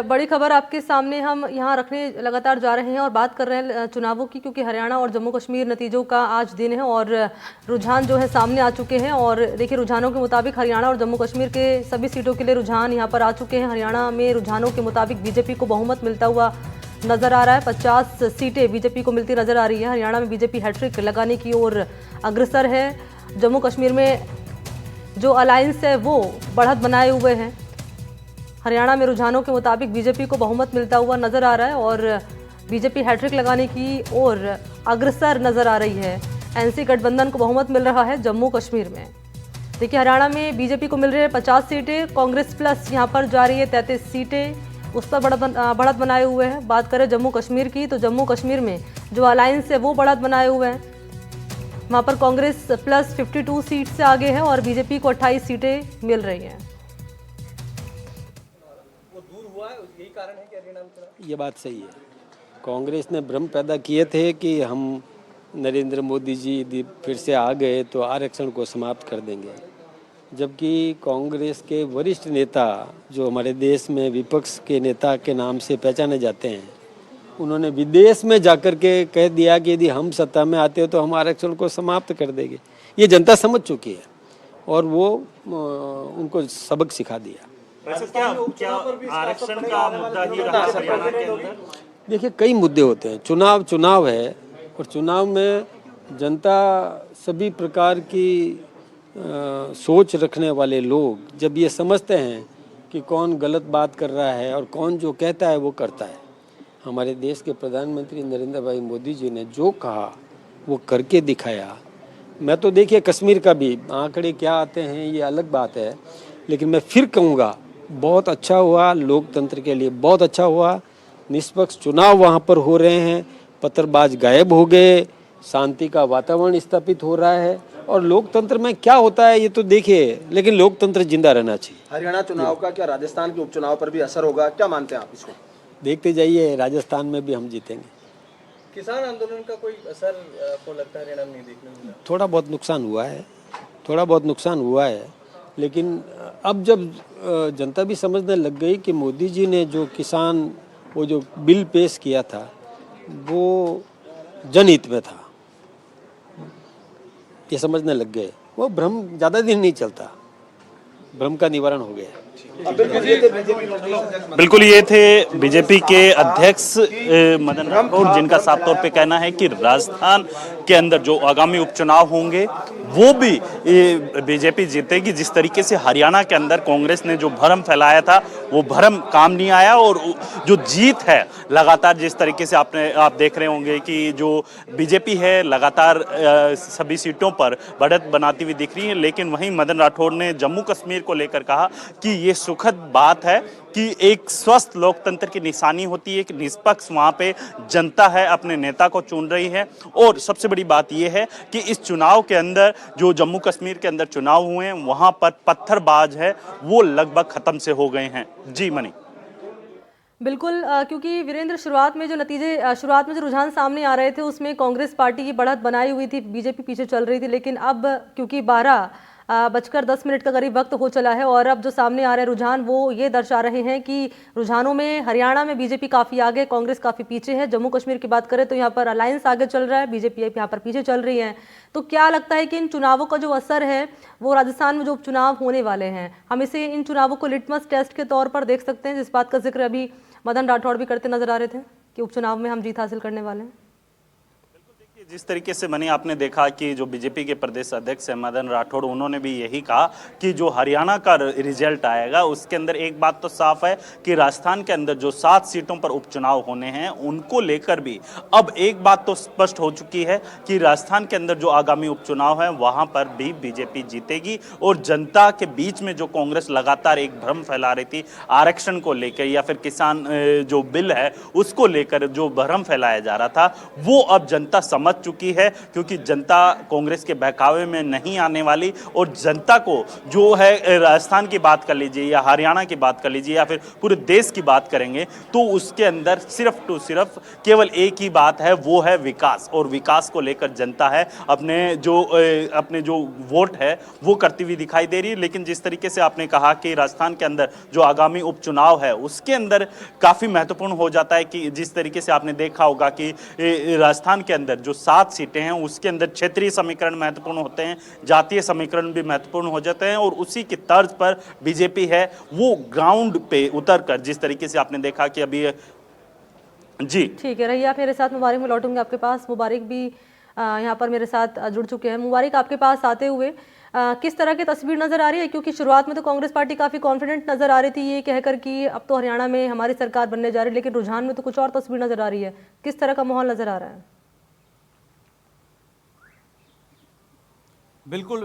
बड़ी खबर आपके सामने हम यहाँ रखने लगातार जा रहे हैं और बात कर रहे हैं चुनावों की, क्योंकि हरियाणा और जम्मू कश्मीर नतीजों का आज दिन है और रुझान जो है सामने आ चुके हैं। और देखिए, रुझानों के मुताबिक हरियाणा और जम्मू कश्मीर के सभी सीटों के लिए रुझान यहाँ पर आ चुके हैं। हरियाणा में रुझानों के मुताबिक बीजेपी को बहुमत मिलता हुआ नजर आ रहा है। 50 सीटें बीजेपी को मिलती नजर आ रही है। हरियाणा में बीजेपी हैट्रिक लगाने की ओर अग्रसर है। जम्मू कश्मीर में जो अलायंस है वो बढ़त बनाए हुए हैं। हरियाणा में रुझानों के मुताबिक बीजेपी को बहुमत मिलता हुआ नजर आ रहा है और बीजेपी हैट्रिक लगाने की ओर अग्रसर नजर आ रही है। एनसी गठबंधन को बहुमत मिल रहा है जम्मू कश्मीर में। देखिए, हरियाणा में बीजेपी को मिल रही है 50 सीटें, कांग्रेस प्लस यहाँ पर जा रही है 33 सीटें, उस पर बढ़त बनाए हुए हैं। बात करें जम्मू कश्मीर की, तो जम्मू कश्मीर में जो अलायंस है वो बढ़त बनाए हुए हैं। वहाँ पर कांग्रेस प्लस 52 सीट से आगे है और बीजेपी को 28 सीटें मिल रही हैं। ये बात सही है। कांग्रेस ने भ्रम पैदा किए थे कि हम नरेंद्र मोदी जी फिर से आ गए तो आरक्षण को समाप्त कर देंगे, जबकि कांग्रेस के वरिष्ठ नेता जो हमारे देश में विपक्ष के नेता के नाम से पहचाने जाते हैं, उन्होंने विदेश में जाकर के कह दिया कि यदि हम सत्ता में आते हो तो हम आरक्षण को समाप्त कर देंगे। ये जनता समझ चुकी है और वो उनको सबक सिखा दिया। वैसे क्या आरक्षण का मुद्दा ही रहा हरियाणा के अंदर? देखिए, कई मुद्दे होते हैं। चुनाव है और चुनाव में जनता सभी प्रकार की सोच रखने वाले लोग जब ये समझते हैं कि कौन गलत बात कर रहा है और कौन जो कहता है वो करता है। हमारे देश के प्रधानमंत्री नरेंद्र भाई मोदी जी ने जो कहा वो करके दिखाया। मैं तो देखिए, कश्मीर का भी आंकड़े क्या आते हैं ये अलग बात है, लेकिन मैं फिर कहूँगा बहुत अच्छा हुआ, लोकतंत्र के लिए बहुत अच्छा हुआ। निष्पक्ष चुनाव वहाँ पर हो रहे हैं, पत्थरबाज गायब हो गए, शांति का वातावरण स्थापित हो रहा है। और लोकतंत्र में क्या होता है ये तो देखिए, लेकिन लोकतंत्र जिंदा रहना चाहिए। हरियाणा चुनाव का क्या राजस्थान के उपचुनाव पर भी असर होगा, क्या मानते हैं आप इसको? देखते जाइए, राजस्थान में भी हम जीतेंगे। किसान आंदोलन का कोई असर आपको लगता है हरियाणा में नहीं देखने मिला? थोड़ा बहुत नुकसान हुआ है, लेकिन अब जब जनता भी समझने लग गई कि मोदी जी ने जो वो जो बिल पेश किया था वो जनहित में था, ये समझने लग गए। वो भ्रम ज़्यादा दिन नहीं चलता, भ्रम का निवारण हो गया। बिल्कुल, ये थे बीजेपी के अध्यक्ष मदन राठौड़, जिनका साफ तौर पे कहना है कि राजस्थान के अंदर जो आगामी उपचुनाव होंगे वो भी बीजेपी जीतेगी। जिस तरीके से हरियाणा के अंदर कांग्रेस ने जो भ्रम फैलाया था वो भ्रम काम नहीं आया और जो जीत है लगातार, जिस तरीके से आप देख रहे होंगे कि जो बीजेपी है लगातार सभी सीटों पर बढ़त बनाती हुई दिख रही है। लेकिन वहीं मदन राठौड़ ने जम्मू कश्मीर को लेकर कहा कि ये सुखद बात है कि एक स्वस्थ लोकतंत्र की निशानी होती है कि निष्पक्ष वहां पे जनता है अपने नेता को चुन रही है। और सबसे बड़ी बात यह है कि इस चुनाव के अंदर जो जम्मू कश्मीर के अंदर चुनाव हुए हैं वहां पर पत्थरबाज है वो लगभग खत्म से हो गए हैं। जी मनी। बिल्कुल, क्योंकि वीरेंद्र, शुरुआत में जो रुझान सामने आ रहे थे उसमें कांग्रेस पार्टी की बढ़त बनाई हुई थी, बीजेपी पीछे चल रही थी। लेकिन अब क्योंकि 12:10 का करीब वक्त हो चला है और अब जो सामने आ रहे रुझान वो ये दर्शा रहे हैं कि रुझानों में हरियाणा में बीजेपी काफ़ी आगे, कांग्रेस काफ़ी पीछे है। जम्मू कश्मीर की बात करें तो यहाँ पर अलायंस आगे चल रहा है, बीजेपी यहाँ पर पीछे चल रही है। तो क्या लगता है कि इन चुनावों का जो असर है वो राजस्थान में जो उपचुनाव होने वाले हैं, हम इसे इन चुनावों को लिटमस टेस्ट के तौर पर देख सकते हैं, जिस बात का जिक्र अभी मदन राठौड़ भी करते नजर आ रहे थे कि उपचुनाव में हम जीत हासिल करने वाले हैं? जिस तरीके से मनी आपने देखा कि जो बीजेपी के प्रदेश अध्यक्ष है मदन राठौड़, उन्होंने भी यही कहा कि जो हरियाणा का रिजल्ट आएगा उसके अंदर एक बात तो साफ है कि राजस्थान के अंदर जो 7 सीटों पर उपचुनाव होने हैं उनको लेकर भी अब एक बात तो स्पष्ट हो चुकी है कि राजस्थान के अंदर जो आगामी उपचुनाव है वहां पर भी बीजेपी जीतेगी। और जनता के बीच में जो कांग्रेस लगातार एक भ्रम फैला रही थी आरक्षण को लेकर या फिर किसान जो बिल है उसको लेकर जो भ्रम फैलाया जा रहा था, वो अब जनता समझ चुकी है, क्योंकि जनता कांग्रेस के बहकावे में नहीं आने वाली। और जनता को जो है, राजस्थान की बात कर लीजिए या हरियाणा की बात कर लीजिए या फिर पूरे देश की बात करेंगे, तो उसके अंदर सिर्फ टू सिर्फ केवल एक ही बात है, वो है विकास। और विकास को लेकर जनता है अपने जो वोट है वो करती हुई दिखाई दे रही है। लेकिन जिस तरीके से आपने कहा कि राजस्थान के अंदर जो आगामी उपचुनाव है उसके अंदर काफी महत्वपूर्ण हो जाता है, कि जिस तरीके से आपने देखा होगा कि राजस्थान के अंदर जो 7 सीटें हैं उसके अंदर क्षेत्रीय समीकरण महत्वपूर्ण होते हैं, जातीय समीकरण भी महत्वपूर्ण हो जाते हैं। और उसी की तर्ज पर बीजेपी है वो ग्राउंड पे उतरकर, जिस तरीके से आपने देखा कि अभी जी ठीक है, रहिए आप मेरे साथ। मुबारक, मैं लौटूंगी आपके पास। मुबारक भी यहाँ पर मेरे साथ जुड़ चुके हैं। मुबारक, आपके पास आते हुए किस तरह की तस्वीर नजर आ रही है? क्योंकि शुरुआत में तो कांग्रेस पार्टी काफी कॉन्फिडेंट नजर आ रही थी ये कहकर कि अब तो हरियाणा में हमारी सरकार बनने जा रही है, लेकिन रुझान में तो कुछ और तस्वीर नजर आ रही है। किस तरह का माहौल नजर आ रहा है? बिल्कुल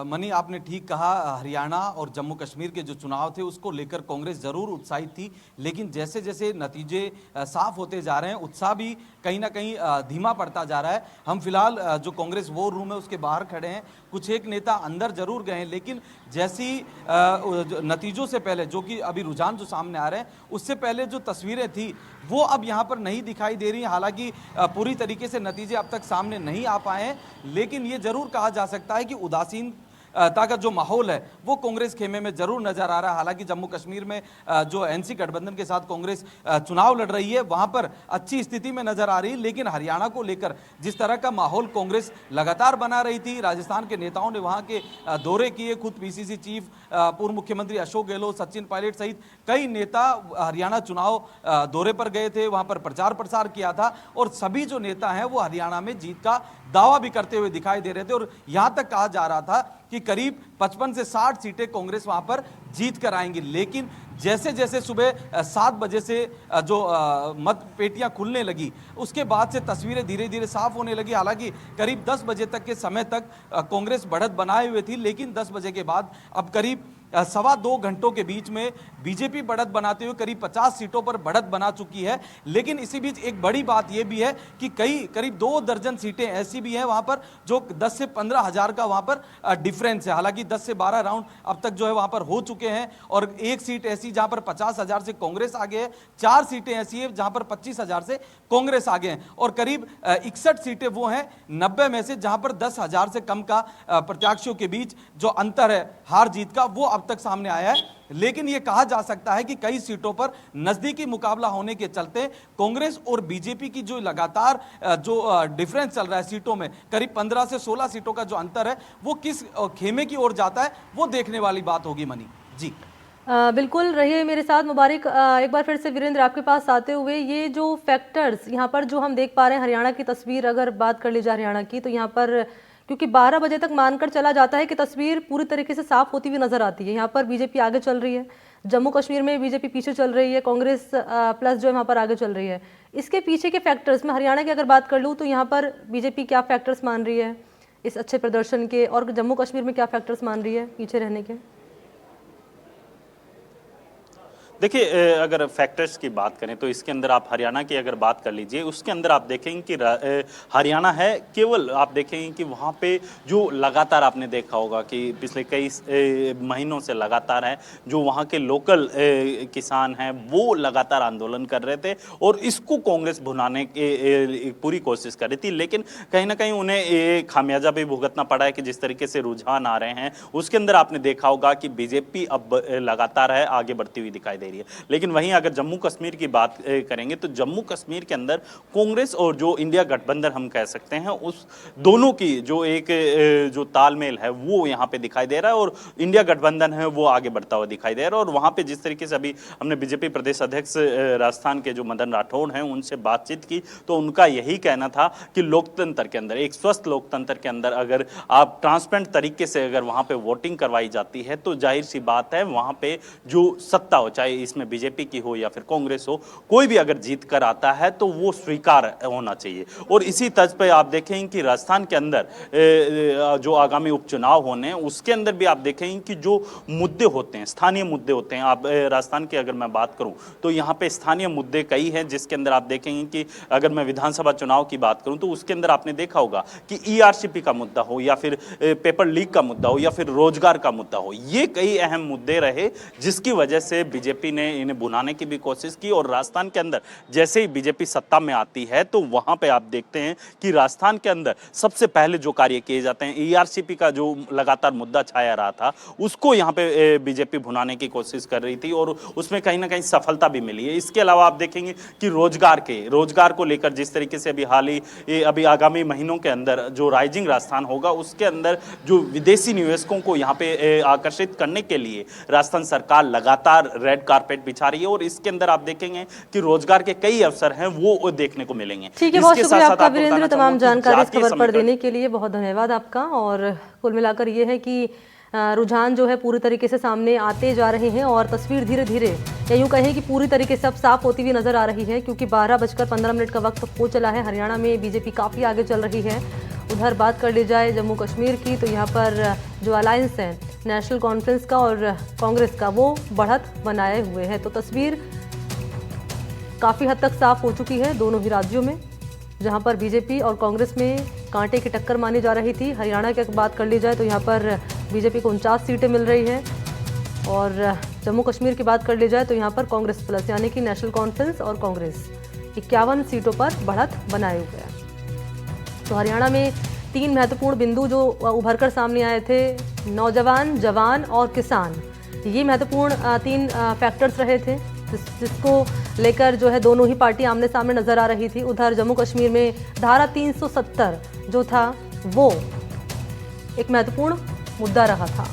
मनी, आपने ठीक कहा। हरियाणा और जम्मू कश्मीर के जो चुनाव थे उसको लेकर कांग्रेस जरूर उत्साहित थी, लेकिन जैसे जैसे नतीजे साफ होते जा रहे हैं उत्साह भी कहीं ना कहीं धीमा पड़ता जा रहा है। हम फिलहाल जो कांग्रेस वॉर रूम है उसके बाहर खड़े हैं। कुछ एक नेता अंदर जरूर गए हैं, लेकिन जैसी नतीजों से पहले, जो कि अभी रुझान जो सामने आ रहे हैं उससे पहले जो तस्वीरें थी वो अब यहाँ पर नहीं दिखाई दे रही। हालांकि पूरी तरीके से नतीजे अब तक सामने नहीं आ पाए हैं, लेकिन ये जरूर कहा जा सकता है कि उदासीन का जो माहौल है वो कांग्रेस खेमे में जरूर नजर आ रहा है। हालांकि जम्मू कश्मीर में जो एनसी गठबंधन के साथ कांग्रेस चुनाव लड़ रही है वहां पर अच्छी स्थिति में नजर आ रही है, लेकिन हरियाणा को लेकर जिस तरह का माहौल कांग्रेस लगातार बना रही थी, राजस्थान के नेताओं ने वहां के दौरे किए, खुद पीसीसी चीफ पूर्व मुख्यमंत्री अशोक गहलोत, सचिन पायलट सहित कई नेता हरियाणा चुनाव दौरे पर गए थे, वहां पर प्रचार प्रसार किया था। और सभी जो नेता हैं वो हरियाणा में जीत का दावा भी करते हुए दिखाई दे रहे थे। और यहां तक कहा जा रहा था कि करीब 55 से 60 सीटें कांग्रेस वहां पर जीत कर आएंगी। लेकिन जैसे जैसे सुबह 7 बजे से जो मत पेटियां खुलने लगी उसके बाद से तस्वीरें धीरे धीरे साफ होने लगी। हालांकि करीब 10 बजे तक के समय तक कांग्रेस बढ़त बनाए हुए थी, लेकिन 10 बजे के बाद अब करीब 2.25 घंटों के बीच में बीजेपी बढ़त बनाते हुए करीब 50 सीटों पर बढ़त बना चुकी है। लेकिन इसी बीच एक बड़ी बात यह भी है कि करीब 2 दर्जन सीटें ऐसी भी हैं वहां पर जो 10 से 15 हजार का वहां पर डिफरेंस है। हालांकि 10 से 12 राउंड अब तक जो है वहां पर हो चुके हैं, और एक सीट ऐसी जहां पर 50,000 से कांग्रेस आगे है, 4 सीटें ऐसी है जहां पर 25,000 से कांग्रेस आगे हैं, और करीब 61 सीटें वो हैं 90 में से जहां पर 10,000 से कम का प्रत्याशियों के बीच जो अंतर है हार जीत का वो अब तक सामने आया है। लेकिन यह कहा जा सकता है कि कई सीटों पर नजदीकी मुकाबला होने के चलते कांग्रेस और बीजेपी की जो लगातार जो डिफरेंस चल रहा है सीटों में, करीब 15 से 16 सीटों का जो अंतर है वो किस खेमे की ओर जाता है वो देखने वाली बात होगी। मनी जी बिल्कुल, रहिए मेरे साथ। मुबारक, एक बार फिर से वीरेंद्र आपके पास आते हुए, ये जो फैक्टर्स यहाँ पर जो हम देख पा रहे हैं, हरियाणा की तस्वीर अगर बात कर ली जाए हरियाणा की, तो यहाँ पर क्योंकि 12 बजे तक मानकर चला जाता है कि तस्वीर पूरी तरीके से साफ होती हुई नजर आती है। यहाँ पर बीजेपी आगे चल रही है, जम्मू कश्मीर में बीजेपी पीछे चल रही है, कांग्रेस प्लस जो है वहाँ पर आगे चल रही है। इसके पीछे के फैक्टर्स में हरियाणा की अगर बात कर लूँ तो यहाँ पर बीजेपी क्या फैक्टर्स मान रही है इस अच्छे प्रदर्शन के, और जम्मू कश्मीर में क्या फैक्टर्स मान रही है पीछे रहने के? देखिए, अगर फैक्टर्स की बात करें तो इसके अंदर आप हरियाणा की अगर बात कर लीजिए, उसके अंदर आप देखेंगे कि हरियाणा है, केवल आप देखेंगे कि वहाँ पे जो लगातार आपने देखा होगा कि पिछले कई महीनों से लगातार है जो वहाँ के लोकल किसान हैं वो लगातार आंदोलन कर रहे थे और इसको कांग्रेस भुनाने की पूरी कोशिश कर रही थी। लेकिन कहीं ना कहीं उन्हें ये खामियाजा भी भुगतना पड़ा है कि जिस तरीके से रुझान आ रहे हैं उसके अंदर आपने देखा होगा कि बीजेपी अब लगातार है आगे बढ़ती हुई दिखाई दे रही है। लेकिन वहीं अगर जम्मू कश्मीर की बात करेंगे तो जम्मू कश्मीर के अंदर कांग्रेस और जो इंडिया गठबंधन हम कह सकते हैं उस दोनों की जो एक जो तालमेल है वो यहाँ पे दिखाई दे रहा है, और इंडिया गठबंधन है वो आगे बढ़ता हुआ दिखाई दे रहा है। और वहाँ पे जिस तरीके से अभी हमने बीजेपी प्रदेश अध्यक्ष राजस्थान के जो मदन राठौड़ हैं उनसे बातचीत की तो उनका यही कहना था कि लोकतंत्र के अंदर, एक स्वस्थ लोकतंत्र के अंदर अगर आप ट्रांसपेरेंट तरीके से अगर वहाँ पे वोटिंग करवाई जाती है तो जाहिर सी बात है वहाँ पे जो सत्ता हो, चाहे चाहे इसमें बीजेपी की हो या फिर कांग्रेस हो, कोई भी अगर जीत कर आता है तो वो स्वीकार होना चाहिए। और इसी तर्ज पे आप देखें कि राजस्थान के अंदर जो आगामी उपचुनाव होने हैं उसके अंदर भी आप देखें कि जो मुद्दे होते हैं, स्थानीय मुद्दे होते हैं, आप राजस्थान की अगर मैं बात करूं तो यहाँ पे स्थानीय मुद्दे कई हैं, जिसके अंदर आप देखेंगे कि अगर मैं विधानसभा चुनाव की बात करूं तो उसके अंदर आपने देखा होगा कि ईआरसीपी का मुद्दा हो या फिर पेपर लीक का मुद्दा हो या फिर रोजगार का मुद्दा हो, ये कई अहम मुद्दे रहे जिसकी वजह से बीजेपी ने इन्हें भुनाने की भी कोशिश की। और राजस्थान के अंदर जैसे ही बीजेपी सत्ता में आती है तो वहां पे आप देखते हैं कि राजस्थान के अंदर सबसे पहले जो कार्य किए जाते हैं, ईआरसीपी का जो लगातार मुद्दा छाया रहा था उसको यहाँ पे बीजेपी भुनाने की कोशिश कर रही थी और उसमें कहीं ना कहीं सफलता भी मिली है। इसके अलावा आप देखेंगे कि रोजगार को लेकर जिस तरीके से अभी आगामी महीनों के अंदर जो राइजिंग राजस्थान होगा उसके अंदर जो विदेशी निवेशकों को यहाँ पे आकर्षित करने के लिए राजस्थान सरकार लगातार रेड कारपेट बिछा रही है और इसके अंदर आप देखेंगे कि रोजगार के कई अवसर हैं वो देखने को मिलेंगे। ठीक है, बहुत शुक्रिया आपका वीरेंद्र, तमाम जानकारी इस खबर पर देने के लिए बहुत धन्यवाद आपका। और कुल मिलाकर ये है कि रुझान जो है पूरी तरीके से सामने आते जा रहे हैं और तस्वीर धीरे धीरे या यूँ कहें कि पूरी तरीके से अब साफ होती हुई नजर आ रही है, क्योंकि 12:15 का वक्त हो चला है। हरियाणा में बीजेपी काफ़ी आगे चल रही है। उधर बात कर ली जाए जम्मू कश्मीर की तो यहाँ पर जो अलायंस है नेशनल कॉन्फ्रेंस का और कांग्रेस का, वो बढ़त बनाए हुए हैं। तो तस्वीर काफ़ी हद तक साफ हो चुकी है दोनों ही राज्यों में, जहां पर बीजेपी और कांग्रेस में कांटे की टक्कर मानी जा रही थी। हरियाणा की बात कर ली जाए तो यहाँ पर बीजेपी को 49 सीटें मिल रही हैं और जम्मू कश्मीर की बात कर ली जाए तो यहाँ पर कांग्रेस प्लस यानी कि नेशनल कॉन्फ्रेंस और कांग्रेस 51 सीटों पर बढ़त बनाए हुए हैं। तो हरियाणा में 3 महत्वपूर्ण बिंदु जो उभर कर सामने आए थे, नौजवान, जवान और किसान, ये महत्वपूर्ण 3 फैक्टर्स रहे थे जिसको लेकर जो है दोनों ही पार्टी आमने सामने नजर आ रही थी। उधर जम्मू कश्मीर में धारा 370 जो था वो एक महत्वपूर्ण मुद्दा रहा था।